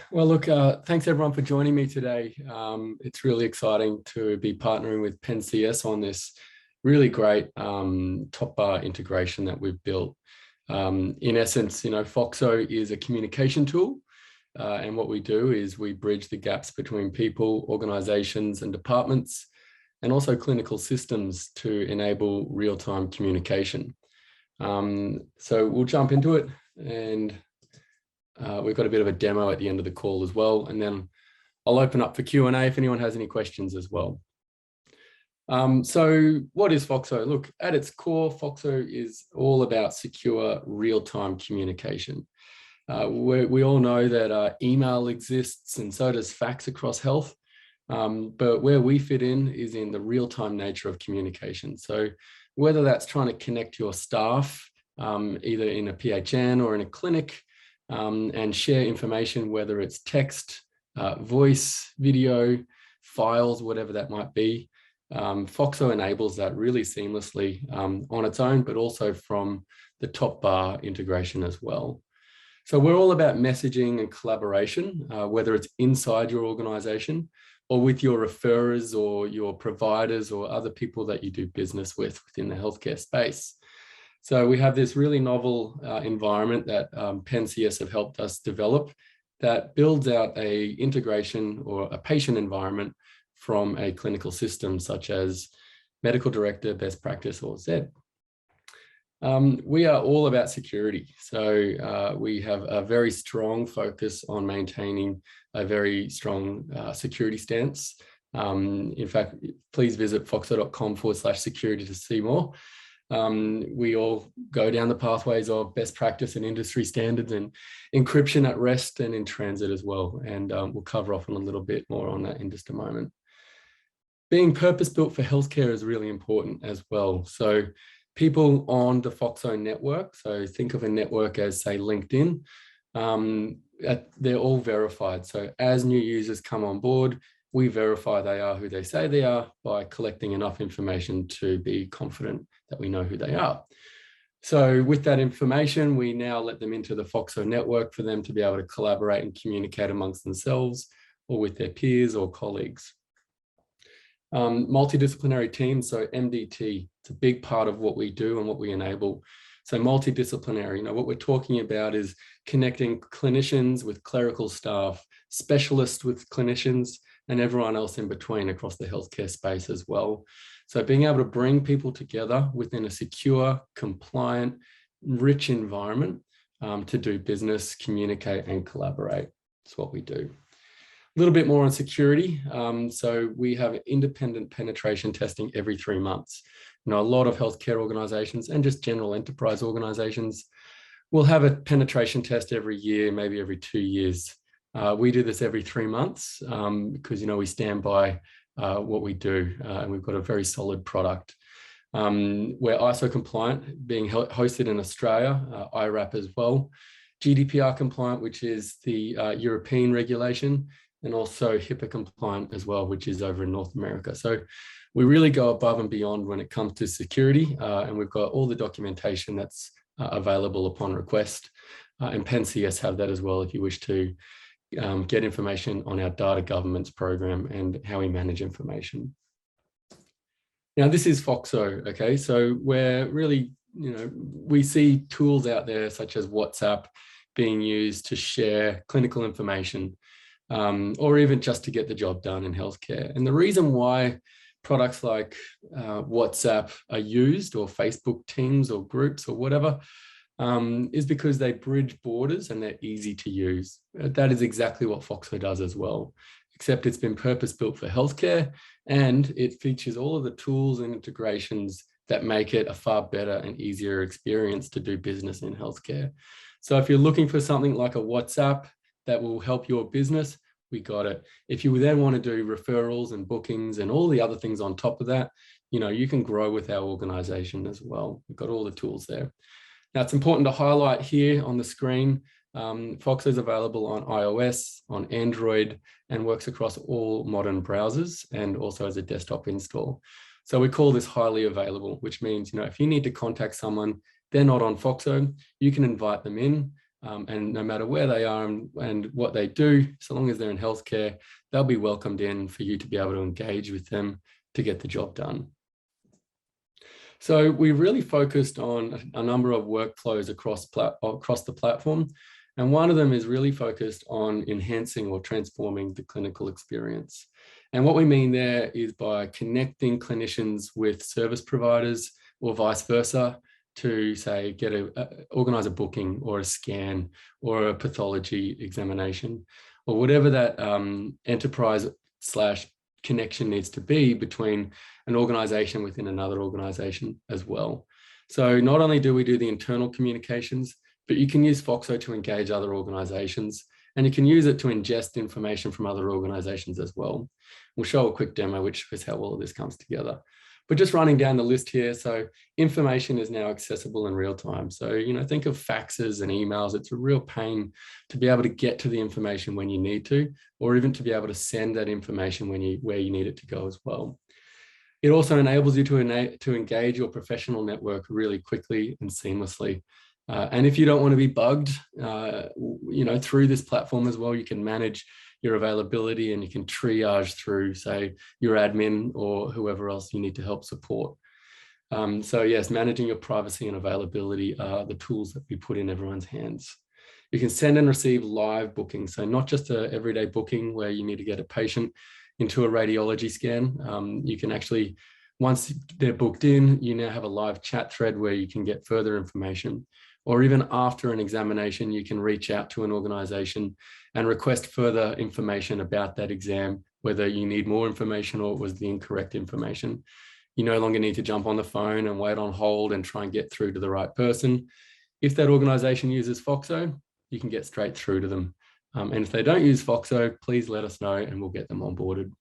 Well, look, thanks everyone for joining me today. It's really exciting to be partnering with Pen CS on this really great top bar integration that we've built. In essence, Foxo is a communication tool. And what we do is we bridge the gaps between people, organizations, and departments, and also clinical systems to enable real-time communication. So we'll jump into it, and we've got a bit of a demo at the end of the call as well, and then I'll open up for Q&A if anyone has any questions as well. So what is Foxo? Look, at its core, Foxo is all about secure real-time communication. We all know that email exists, and so does fax across health. But where we fit in is in the real-time nature of communication. So whether that's trying to connect your staff, either in a PHN or in a clinic, and share information, whether it's text, voice, video, files, whatever that might be. Foxo enables that really seamlessly on its own, but also from the top bar integration as well. So we're all about messaging and collaboration, whether it's inside your organization or with your referrers or your providers or other people that you do business with within the healthcare space. So we have this really novel environment that Pen CS have helped us develop that builds out a integration or a patient environment from a clinical system such as medical director, best practice, or Z. We are all about security. So we have a very strong focus on maintaining a very strong security stance. In fact, please visit foxo.com/security to see more. We all go down the pathways of best practice and industry standards and encryption at rest and in transit as well. And we'll cover off on a little bit more on that in just a moment. Being purpose-built for healthcare is really important as well. So people on the Foxo network, so think of a network as, say, LinkedIn, they're all verified. So as new users come on board, we verify they are who they say they are by collecting enough information to be confident that we know who they are. So with that information, we now let them into the Foxo network for them to be able to collaborate and communicate amongst themselves or with their peers or colleagues. Multidisciplinary teams, so MDT, it's a big part of what we do and what we enable. So multidisciplinary, what we're talking about is connecting clinicians with clerical staff, specialists with clinicians, and everyone else in between across the healthcare space as well. So being able to bring people together within a secure, compliant, rich environment to do business, communicate, and collaborate. That's what we do. A little bit more on security. So we have independent penetration testing every 3 months. A lot of healthcare organizations and just general enterprise organizations will have a penetration test every year, maybe every 2 years. We do this every 3 months because, we stand by what we do and we've got a very solid product. We're ISO compliant, being hosted in Australia, IRAP as well, GDPR compliant, which is the European regulation, and also HIPAA compliant as well, which is over in North America. So we really go above and beyond when it comes to security, and we've got all the documentation that's available upon request. And Pen CS have that as well if you wish to get information on our data governance program and how we manage information. Now, this is Foxo, okay? So we're really, we see tools out there such as WhatsApp being used to share clinical information, or even just to get the job done in healthcare. And the reason why products like WhatsApp are used, or Facebook Teams or groups or whatever, is because they bridge borders and they're easy to use. That is exactly what Foxo does as well, except it's been purpose-built for healthcare, and it features all of the tools and integrations that make it a far better and easier experience to do business in healthcare. So if you're looking for something like a WhatsApp that will help your business, we got it. If you then want to do referrals and bookings and all the other things on top of that, you can grow with our organization as well. We've got all the tools there. Now, it's important to highlight here on the screen, Foxo is available on iOS, on Android, and works across all modern browsers and also as a desktop install. So we call this highly available, which means, if you need to contact someone, they're not on Foxo, you can invite them in, and no matter where they are and what they do, so long as they're in healthcare, they'll be welcomed in for you to be able to engage with them to get the job done. So we really focused on a number of workflows across the platform. And one of them is really focused on enhancing or transforming the clinical experience. And what we mean there is by connecting clinicians with service providers or vice versa to, say, organize a booking or a scan or a pathology examination or whatever that enterprise/connection needs to be between an organization within another organization as well. So not only do we do the internal communications, but you can use Foxo to engage other organizations, and you can use it to ingest information from other organizations as well. We'll show a quick demo, which shows how all of this comes together. But just running down the list here, so information is now accessible in real time. So, think of faxes and emails. It's a real pain to be able to get to the information when you need to, or even to be able to send that information where you need it to go as well. It also enables you to engage your professional network really quickly and seamlessly. And if you don't want to be bugged, through this platform as well, you can manage your availability and you can triage through, say, your admin or whoever else you need to help support. So yes, managing your privacy and availability are the tools that we put in everyone's hands. You can send and receive live bookings. So not just an everyday booking where you need to get a patient into a radiology scan. You can actually, once they're booked in, you now have a live chat thread where you can get further information. Or even after an examination, you can reach out to an organization and request further information about that exam, whether you need more information or it was the incorrect information. You no longer need to jump on the phone and wait on hold and try and get through to the right person. If that organization uses Foxo, you can get straight through to them. And if they don't use Foxo, please let us know and we'll get them onboarded.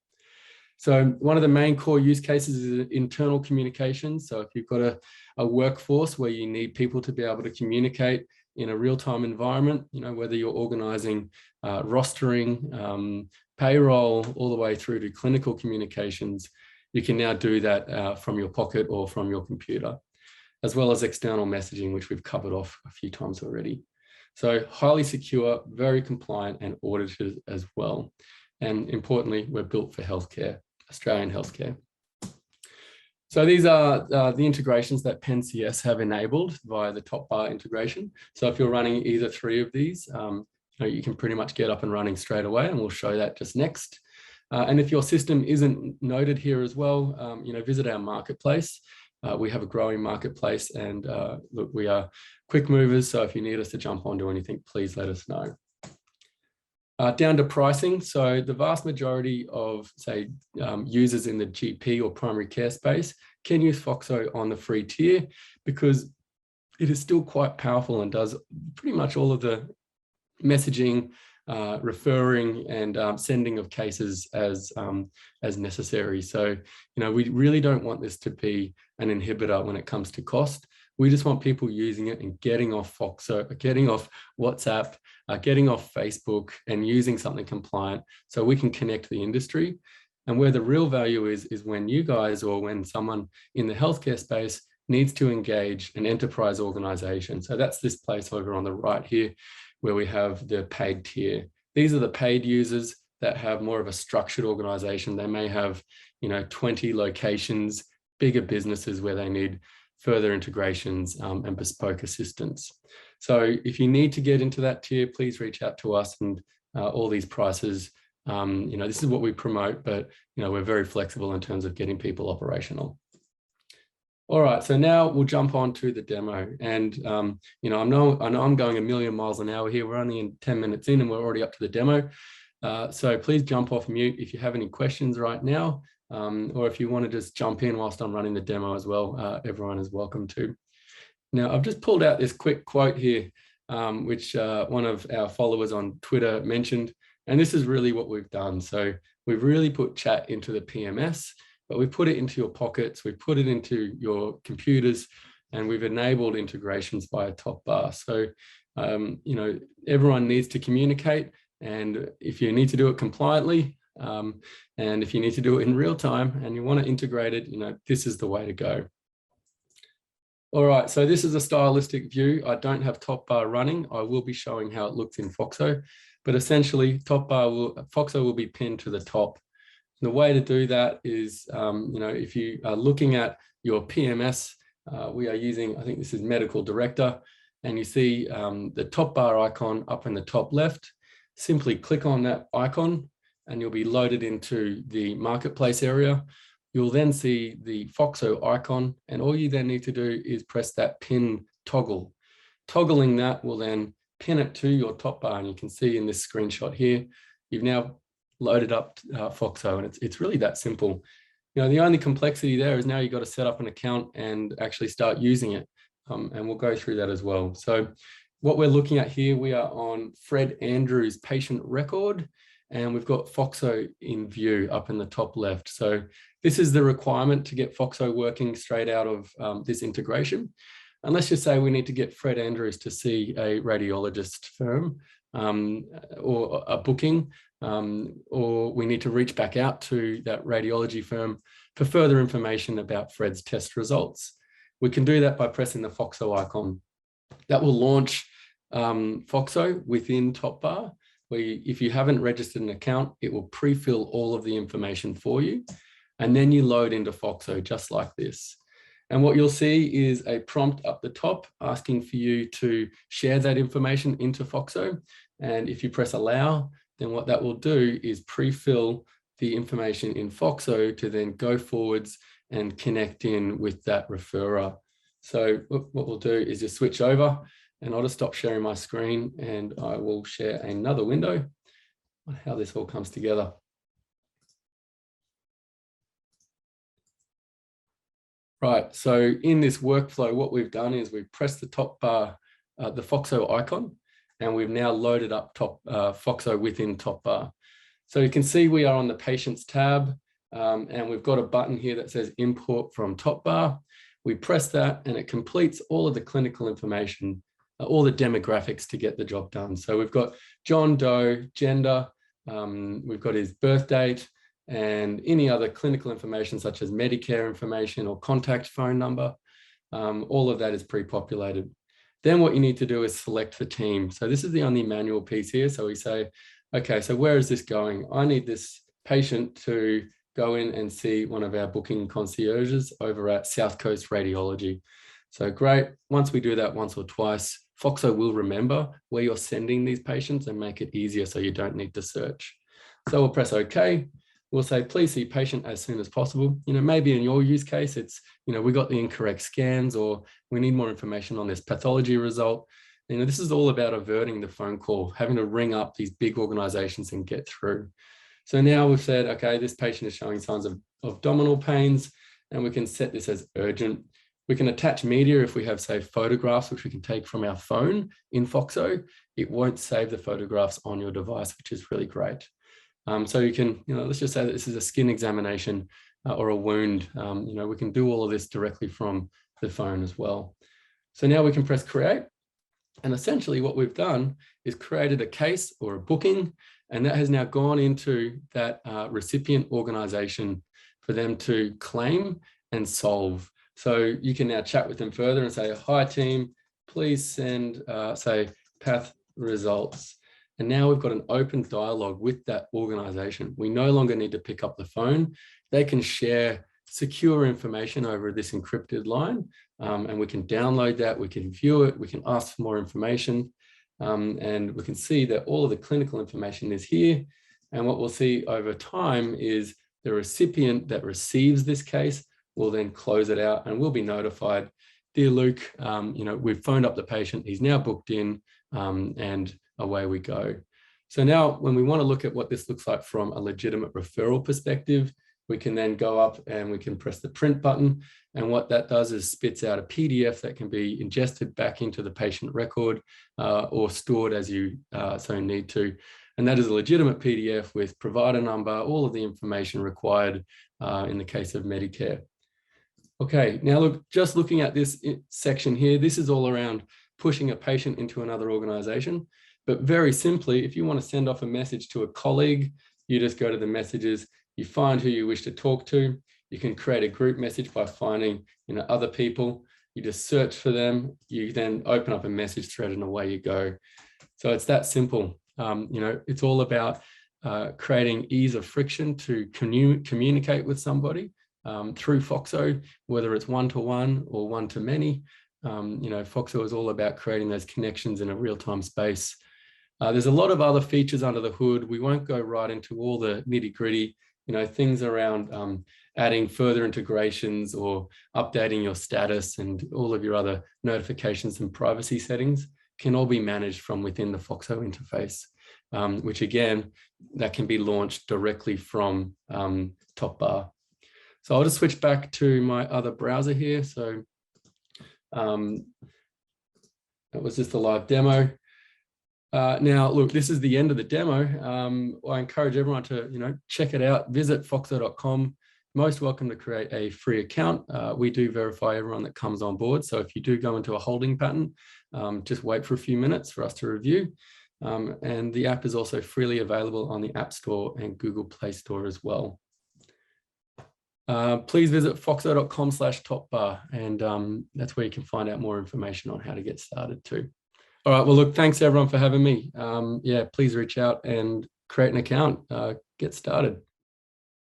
So one of the main core use cases is internal communication. So if you've got a workforce where you need people to be able to communicate in a real-time environment, whether you're organizing rostering, payroll, all the way through to clinical communications, you can now do that from your pocket or from your computer, as well as external messaging, which we've covered off a few times already. So highly secure, very compliant and audited as well. And importantly, we're built for healthcare, Australian healthcare. So these are the integrations that Pen CS have enabled via the Topbar integration. So if you're running either three of these, you can pretty much get up and running straight away, and we'll show that just next. And if your system isn't noted here as well, visit our marketplace. We have a growing marketplace, and look, we are quick movers. So if you need us to jump onto anything, please let us know. Down to pricing. So the vast majority of, say, users in the GP or primary care space can use Foxo on the free tier because it is still quite powerful and does pretty much all of the messaging, referring and sending of cases as necessary. So, we really don't want this to be an inhibitor when it comes to cost. We just want people using it and getting off Foxo, getting off WhatsApp, getting off Facebook and using something compliant so we can connect the industry. And where the real value is when you guys or when someone in the healthcare space needs to engage an enterprise organization. So that's this place over on the right here where we have the paid tier. These are the paid users that have more of a structured organization. They may have, 20 locations, bigger businesses where they need further integrations and bespoke assistance. So if you need to get into that tier, please reach out to us, and all these prices, this is what we promote, but we're very flexible in terms of getting people operational. All right, so now we'll jump on to the demo. And I know I'm going a million miles an hour here. We're only in 10 minutes in and we're already up to the demo. So please jump off mute if you have any questions right now. Or if you want to just jump in whilst I'm running the demo as well, everyone is welcome to. Now, I've just pulled out this quick quote here, which one of our followers on Twitter mentioned, and this is really what we've done. So we've really put chat into the PMS, but we put it into your pockets, we put it into your computers, and we've enabled integrations via Topbar. So, everyone needs to communicate, and if you need to do it compliantly, and if you need to do it in real time and you want to integrate it, this is the way to go. All right, so this is a stylistic view. I don't have Topbar running. I will be showing how it looks in Foxo, but essentially Foxo will be pinned to the top. And the way to do that is, if you are looking at your PMS, we are using, I think this is Medical Director, and you see the Topbar icon up in the top left. Simply click on that icon and you'll be loaded into the marketplace area. You'll then see the Foxo icon, and all you then need to do is press that pin toggle. Toggling that will then pin it to your Topbar, and you can see in this screenshot here, you've now loaded up Foxo, and it's really that simple. The only complexity there is now you've got to set up an account and actually start using it, and we'll go through that as well. So what we're looking at here, we are on Fred Andrews' patient record, and we've got Foxo in view up in the top left. So this is the requirement to get Foxo working straight out of this integration. And let's just say we need to get Fred Andrews to see a radiologist firm or a booking, or we need to reach back out to that radiology firm for further information about Fred's test results. We can do that by pressing the Foxo icon. That will launch Foxo within Topbar, where if you haven't registered an account, it will pre-fill all of the information for you. And then you load into Foxo just like this. And what you'll see is a prompt up the top asking for you to share that information into Foxo. And if you press allow, then what that will do is pre-fill the information in Foxo to then go forwards and connect in with that referrer. So what we'll do is just switch over, and I'll just stop sharing my screen and I will share another window on how this all comes together. Right, so in this workflow, what we've done is we've pressed the Topbar, the Foxo icon, and we've now loaded up Foxo within Topbar. So you can see we are on the Patients tab, and we've got a button here that says Import from Topbar. We press that and it completes all of the clinical information, all the demographics to get the job done. So we've got John Doe, gender, we've got his birth date, and any other clinical information such as Medicare information or contact phone number. All of that is pre-populated. Then what you need to do is select the team. So this is the only manual piece here. So we say, okay, so where is this going? I need this patient to go in and see one of our booking concierges over at South Coast Radiology. So great. Once we do that once or twice, Foxo will remember where you're sending these patients and make it easier so you don't need to search. So we'll press OK. We'll say, please see patient as soon as possible. Maybe in your use case, it's, we got the incorrect scans, or we need more information on this pathology result. This is all about averting the phone call, having to ring up these big organizations and get through. So now we've said, okay, this patient is showing signs of abdominal pains, and we can set this as urgent. We can attach media if we have, say, photographs, which we can take from our phone in Foxo. It won't save the photographs on your device, which is really great. So you can, let's just say that this is a skin examination or a wound. We can do all of this directly from the phone as well. So now we can press create. And essentially what we've done is created a case or a booking, and that has now gone into that recipient organization for them to claim and solve. So you can now chat with them further and say, hi team, please send, say, path results. And now we've got an open dialogue with that organization. We no longer need to pick up the phone. They can share secure information over this encrypted line, and we can download that, we can view it, we can ask for more information, and we can see that all of the clinical information is here. And what we'll see over time is the recipient that receives this case will then close it out and we'll be notified, dear Luke, we've phoned up the patient, he's now booked in, and away we go. So now when we want to look at what this looks like from a legitimate referral perspective, we can then go up and we can press the print button. And what that does is spits out a PDF that can be ingested back into the patient record or stored as you so need to. And that is a legitimate PDF with provider number, all of the information required in the case of Medicare. Okay, now look, just looking at this section here, this is all around pushing a patient into another organization. But very simply, if you want to send off a message to a colleague, you just go to the messages, you find who you wish to talk to. You can create a group message by finding other people. You just search for them. You then open up a message thread and away you go. So it's that simple. It's all about creating ease of friction to communicate with somebody through Foxo, whether it's one-to-one or one-to-many. Foxo is all about creating those connections in a real-time space. There's a lot of other features under the hood. We won't go right into all the nitty-gritty, things around adding further integrations or updating your status, and all of your other notifications and privacy settings can all be managed from within the Foxo interface, which again, that can be launched directly from Topbar. So I'll just switch back to my other browser here. So that was just a live demo. Now, look, this is the end of the demo. I encourage everyone to, check it out. Visit foxo.com. Most welcome to create a free account. We do verify everyone that comes on board. So if you do go into a holding pattern, just wait for a few minutes for us to review. And the app is also freely available on the App Store and Google Play Store as well. Please visit foxo.com/topbar, and that's where you can find out more information on how to get started too. All right, well, look, thanks everyone for having me. Yeah, please reach out and create an account, get started.